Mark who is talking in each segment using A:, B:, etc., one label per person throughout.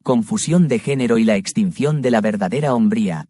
A: Confusión de género y la extinción de la verdadera hombría.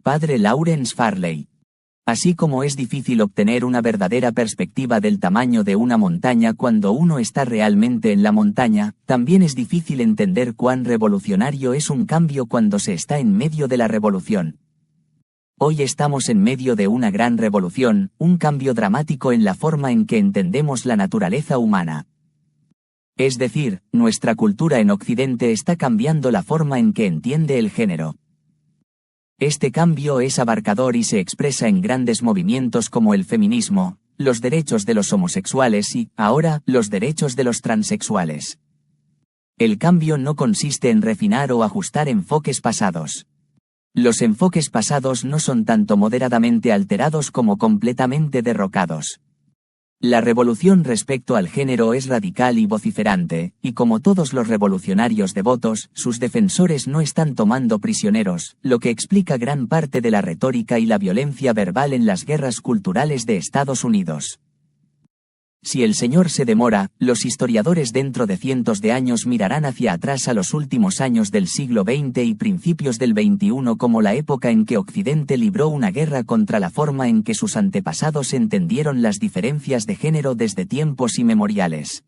A: Padre Lawrence Farley. Así como es difícil obtener una verdadera perspectiva del tamaño de una montaña cuando uno está realmente en la montaña, también es difícil entender cuán revolucionario es un cambio cuando se está en medio de la revolución. Hoy estamos en medio de una gran revolución, un cambio dramático en la forma en que entendemos la naturaleza humana. Es decir, nuestra cultura en Occidente está cambiando la forma en que entiende el género. Este cambio es abarcador y se expresa en grandes movimientos como el feminismo, los derechos de los homosexuales y, ahora, los derechos de los transexuales. El cambio no consiste en refinar o ajustar enfoques pasados. Los enfoques pasados no son tanto moderadamente alterados como completamente derrocados. La revolución respecto al género es radical y vociferante, y como todos los revolucionarios devotos, sus defensores no están tomando prisioneros, lo que explica gran parte de la retórica y la violencia verbal en las guerras culturales de Estados Unidos. Si el Señor se demora, los historiadores dentro de cientos de años mirarán hacia atrás a los últimos años del siglo XX y principios del XXI como la época en que Occidente libró una guerra contra la forma en que sus antepasados entendieron las diferencias de género desde tiempos inmemoriales.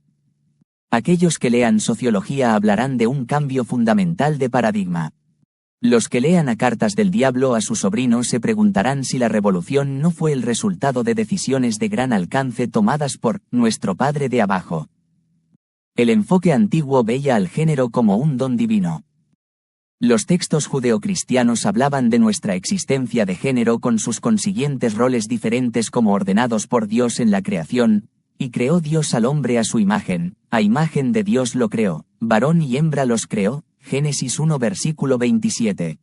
A: Aquellos que lean sociología hablarán de un cambio fundamental de paradigma. Los que lean a Cartas del Diablo a su sobrino se preguntarán si la revolución no fue el resultado de decisiones de gran alcance tomadas por nuestro Padre de abajo. El enfoque antiguo veía al género como un don divino. Los textos judeocristianos hablaban de nuestra existencia de género con sus consiguientes roles diferentes como ordenados por Dios en la creación, y creó Dios al hombre a su imagen, a imagen de Dios lo creó, varón y hembra los creó. Génesis 1 versículo 27.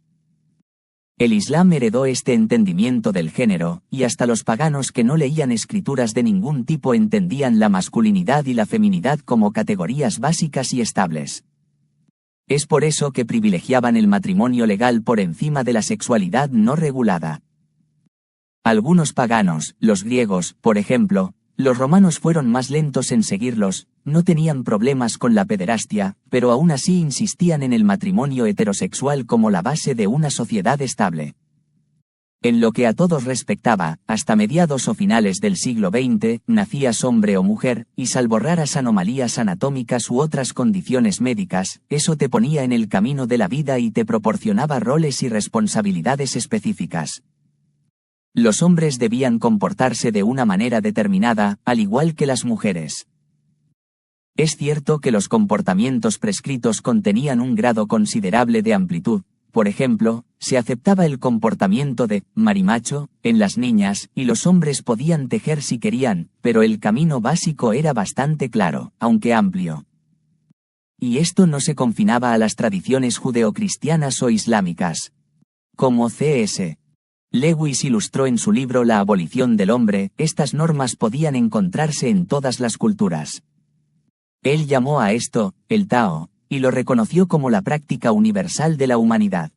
A: El Islam heredó este entendimiento del género, y hasta los paganos que no leían escrituras de ningún tipo entendían la masculinidad y la feminidad como categorías básicas y estables. Es por eso que privilegiaban el matrimonio legal por encima de la sexualidad no regulada. Algunos paganos, los griegos, por ejemplo, los romanos fueron más lentos en seguirlos, no tenían problemas con la pederastia, pero aún así insistían en el matrimonio heterosexual como la base de una sociedad estable. En lo que a todos respectaba, hasta mediados o finales del siglo XX, nacías hombre o mujer, y salvo raras anomalías anatómicas u otras condiciones médicas, eso te ponía en el camino de la vida y te proporcionaba roles y responsabilidades específicas. Los hombres debían comportarse de una manera determinada, al igual que las mujeres. Es cierto que los comportamientos prescritos contenían un grado considerable de amplitud. Por ejemplo, se aceptaba el comportamiento de marimacho en las niñas, y los hombres podían tejer si querían, pero el camino básico era bastante claro, aunque amplio. Y esto no se confinaba a las tradiciones judeocristianas o islámicas. Como C.S. Lewis ilustró en su libro La abolición del hombre, estas normas podían encontrarse en todas las culturas. Él llamó a esto, el Tao, y lo reconoció como la práctica universal de la humanidad.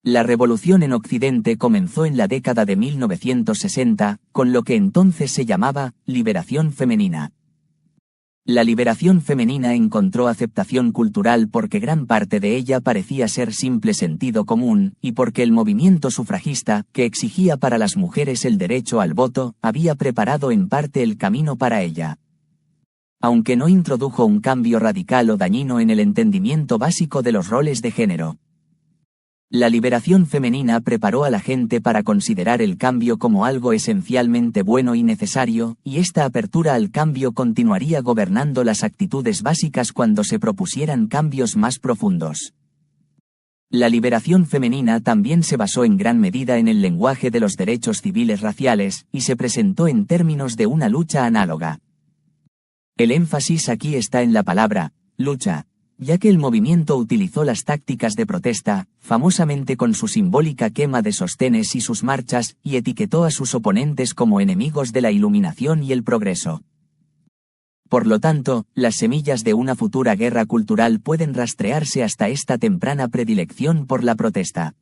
A: La revolución en Occidente comenzó en la década de 1960, con lo que entonces se llamaba liberación femenina. La liberación femenina encontró aceptación cultural porque gran parte de ella parecía ser simple sentido común, y porque el movimiento sufragista, que exigía para las mujeres el derecho al voto, había preparado en parte el camino para ella. Aunque no introdujo un cambio radical o dañino en el entendimiento básico de los roles de género. La liberación femenina preparó a la gente para considerar el cambio como algo esencialmente bueno y necesario, y esta apertura al cambio continuaría gobernando las actitudes básicas cuando se propusieran cambios más profundos. La liberación femenina también se basó en gran medida en el lenguaje de los derechos civiles raciales, y se presentó en términos de una lucha análoga. El énfasis aquí está en la palabra lucha, ya que el movimiento utilizó las tácticas de protesta, famosamente con su simbólica quema de sostenes y sus marchas, y etiquetó a sus oponentes como enemigos de la iluminación y el progreso. Por lo tanto, las semillas de una futura guerra cultural pueden rastrearse hasta esta temprana predilección por la protesta.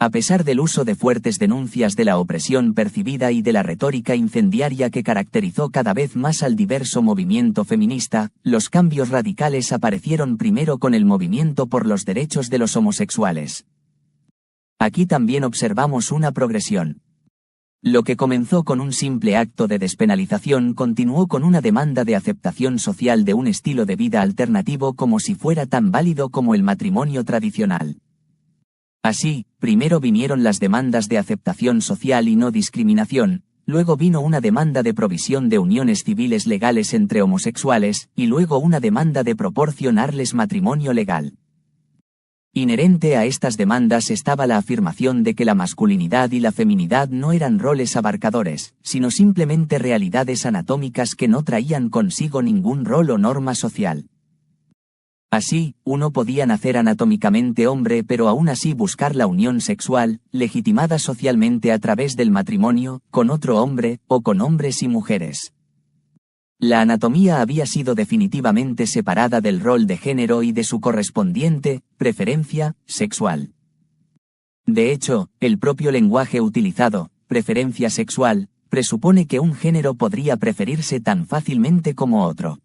A: A pesar del uso de fuertes denuncias de la opresión percibida y de la retórica incendiaria que caracterizó cada vez más al diverso movimiento feminista, los cambios radicales aparecieron primero con el movimiento por los derechos de los homosexuales. Aquí también observamos una progresión. Lo que comenzó con un simple acto de despenalización continuó con una demanda de aceptación social de un estilo de vida alternativo como si fuera tan válido como el matrimonio tradicional. Así, primero vinieron las demandas de aceptación social y no discriminación, luego vino una demanda de provisión de uniones civiles legales entre homosexuales, y luego una demanda de proporcionarles matrimonio legal. Inherente a estas demandas estaba la afirmación de que la masculinidad y la feminidad no eran roles abarcadores, sino simplemente realidades anatómicas que no traían consigo ningún rol o norma social. Así, uno podía nacer anatómicamente hombre pero aún así buscar la unión sexual, legitimada socialmente a través del matrimonio, con otro hombre, o con hombres y mujeres. La anatomía había sido definitivamente separada del rol de género y de su correspondiente preferencia sexual. De hecho, el propio lenguaje utilizado, preferencia sexual, presupone que un género podría preferirse tan fácilmente como otro.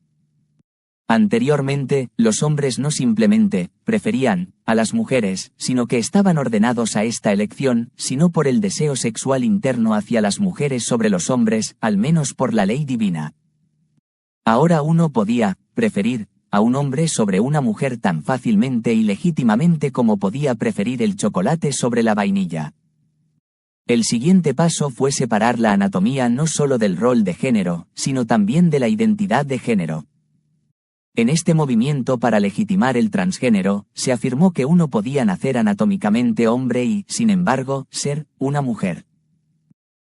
A: Anteriormente, los hombres no simplemente preferían a las mujeres, sino que estaban ordenados a esta elección, sino por el deseo sexual interno hacia las mujeres sobre los hombres, al menos por la ley divina. Ahora uno podía preferir a un hombre sobre una mujer tan fácilmente y legítimamente como podía preferir el chocolate sobre la vainilla. El siguiente paso fue separar la anatomía no solo del rol de género, sino también de la identidad de género. En este movimiento para legitimar el transgénero, se afirmó que uno podía nacer anatómicamente hombre y, sin embargo, ser una mujer.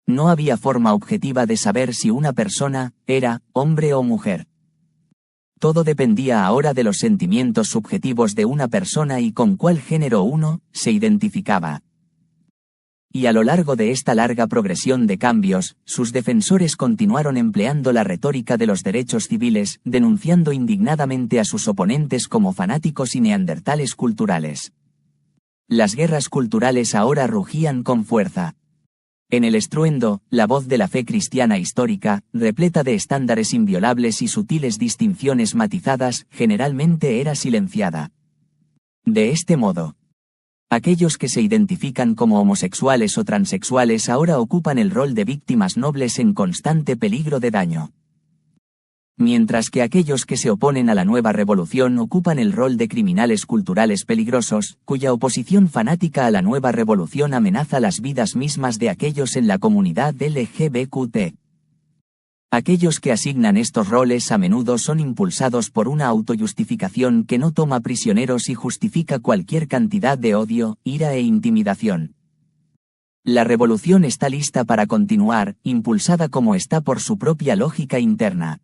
A: No había forma objetiva de saber si una persona era hombre o mujer. Todo dependía ahora de los sentimientos subjetivos de una persona y con cuál género uno se identificaba. Y a lo largo de esta larga progresión de cambios, sus defensores continuaron empleando la retórica de los derechos civiles, denunciando indignadamente a sus oponentes como fanáticos y neandertales culturales. Las guerras culturales ahora rugían con fuerza. En el estruendo, la voz de la fe cristiana histórica, repleta de estándares inviolables y sutiles distinciones matizadas, generalmente era silenciada. De este modo, aquellos que se identifican como homosexuales o transexuales ahora ocupan el rol de víctimas nobles en constante peligro de daño. Mientras que aquellos que se oponen a la nueva revolución ocupan el rol de criminales culturales peligrosos, cuya oposición fanática a la nueva revolución amenaza las vidas mismas de aquellos en la comunidad LGBTQ. Aquellos que asignan estos roles a menudo son impulsados por una autojustificación que no toma prisioneros y justifica cualquier cantidad de odio, ira e intimidación. La revolución está lista para continuar, impulsada como está por su propia lógica interna.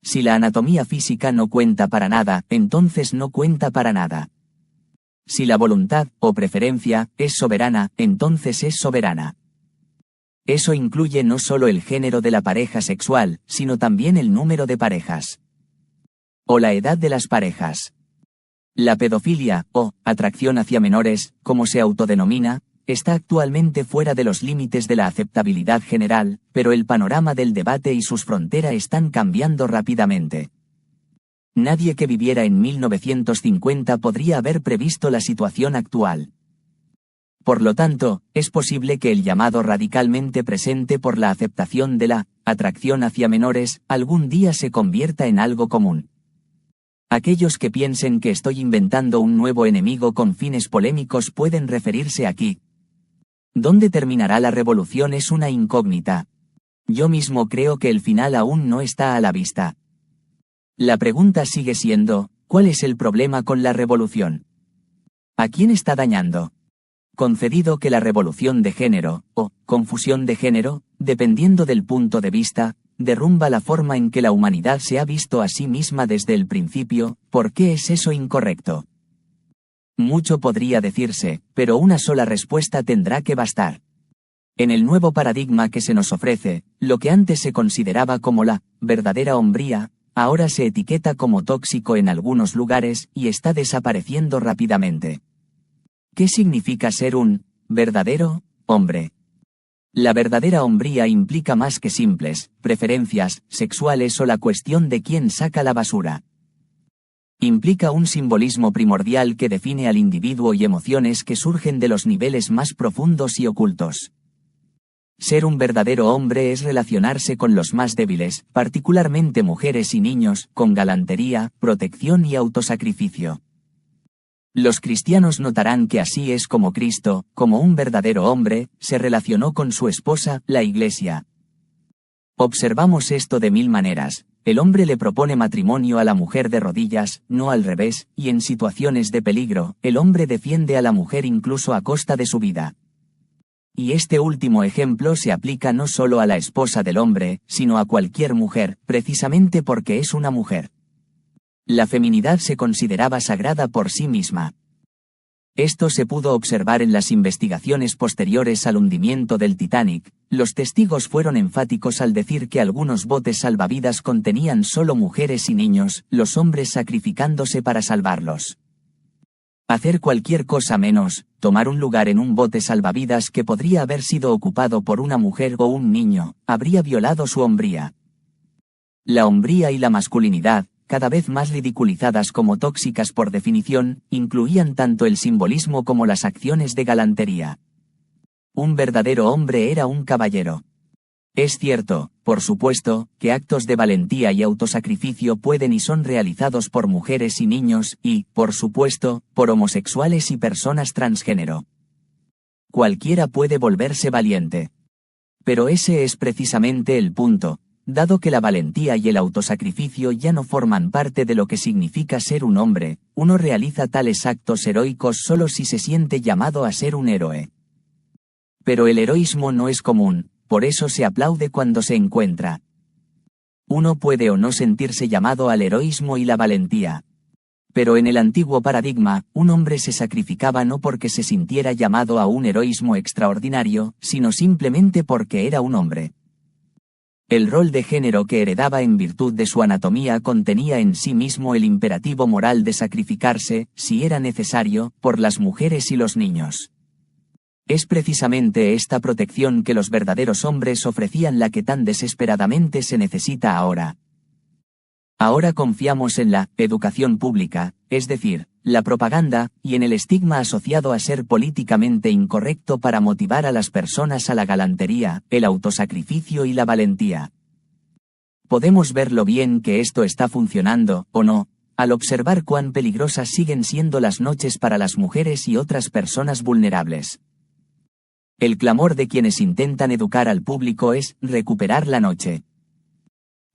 A: Si la anatomía física no cuenta para nada, entonces no cuenta para nada. Si la voluntad, o preferencia, es soberana, entonces es soberana. Eso incluye no solo el género de la pareja sexual, sino también el número de parejas. O la edad de las parejas. La pedofilia, o atracción hacia menores, como se autodenomina, está actualmente fuera de los límites de la aceptabilidad general, pero el panorama del debate y sus fronteras están cambiando rápidamente. Nadie que viviera en 1950 podría haber previsto la situación actual. Por lo tanto, es posible que el llamado radicalmente presente por la aceptación de la atracción hacia menores algún día se convierta en algo común. Aquellos que piensen que estoy inventando un nuevo enemigo con fines polémicos pueden referirse aquí. ¿Dónde terminará la revolución? Es una incógnita. Yo mismo creo que el final aún no está a la vista. La pregunta sigue siendo, ¿cuál es el problema con la revolución? ¿A quién está dañando? Concedido que la revolución de género, o confusión de género, dependiendo del punto de vista, derrumba la forma en que la humanidad se ha visto a sí misma desde el principio, ¿por qué es eso incorrecto? Mucho podría decirse, pero una sola respuesta tendrá que bastar. En el nuevo paradigma que se nos ofrece, lo que antes se consideraba como la verdadera hombría, ahora se etiqueta como tóxico en algunos lugares y está desapareciendo rápidamente. ¿Qué significa ser un Verdadero hombre. La verdadera hombría implica más que simples preferencias sexuales o la cuestión de quién saca la basura. Implica un simbolismo primordial que define al individuo y emociones que surgen de los niveles más profundos y ocultos. Ser un verdadero hombre es relacionarse con los más débiles, particularmente mujeres y niños, con galantería, protección y autosacrificio. Los cristianos notarán que así es como Cristo, como un verdadero hombre, se relacionó con su esposa, la Iglesia. Observamos esto de 1000 maneras. El hombre le propone matrimonio a la mujer de rodillas, no al revés, y en situaciones de peligro, el hombre defiende a la mujer incluso a costa de su vida. Y este último ejemplo se aplica no solo a la esposa del hombre, sino a cualquier mujer, precisamente porque es una mujer. La feminidad se consideraba sagrada por sí misma. Esto se pudo observar en las investigaciones posteriores al hundimiento del Titanic. Los testigos fueron enfáticos al decir que algunos botes salvavidas contenían solo mujeres y niños, los hombres sacrificándose para salvarlos. Hacer cualquier cosa menos, tomar un lugar en un bote salvavidas que podría haber sido ocupado por una mujer o un niño, habría violado su hombría. La hombría y la masculinidad, cada vez más ridiculizadas como tóxicas por definición, incluían tanto el simbolismo como las acciones de galantería. Un verdadero hombre era un caballero. Es cierto, por supuesto, que actos de valentía y autosacrificio pueden y son realizados por mujeres y niños, y, por supuesto, por homosexuales y personas transgénero. Cualquiera puede volverse valiente. Pero ese es precisamente el punto. Dado que la valentía y el autosacrificio ya no forman parte de lo que significa ser un hombre, uno realiza tales actos heroicos solo si se siente llamado a ser un héroe. Pero el heroísmo no es común, por eso se aplaude cuando se encuentra. Uno puede o no sentirse llamado al heroísmo y la valentía. Pero en el antiguo paradigma, un hombre se sacrificaba no porque se sintiera llamado a un heroísmo extraordinario, sino simplemente porque era un hombre. El rol de género que heredaba en virtud de su anatomía contenía en sí mismo el imperativo moral de sacrificarse, si era necesario, por las mujeres y los niños. Es precisamente esta protección que los verdaderos hombres ofrecían la que tan desesperadamente se necesita ahora. Ahora confiamos en la educación pública, es decir, la propaganda, y en el estigma asociado a ser políticamente incorrecto para motivar a las personas a la galantería, el autosacrificio y la valentía. Podemos ver lo bien que esto está funcionando, o no, al observar cuán peligrosas siguen siendo las noches para las mujeres y otras personas vulnerables. El clamor de quienes intentan educar al público es recuperar la noche.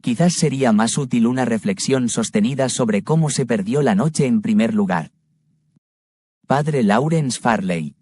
A: Quizás sería más útil una reflexión sostenida sobre cómo se perdió la noche en primer lugar. Padre Lawrence Farley.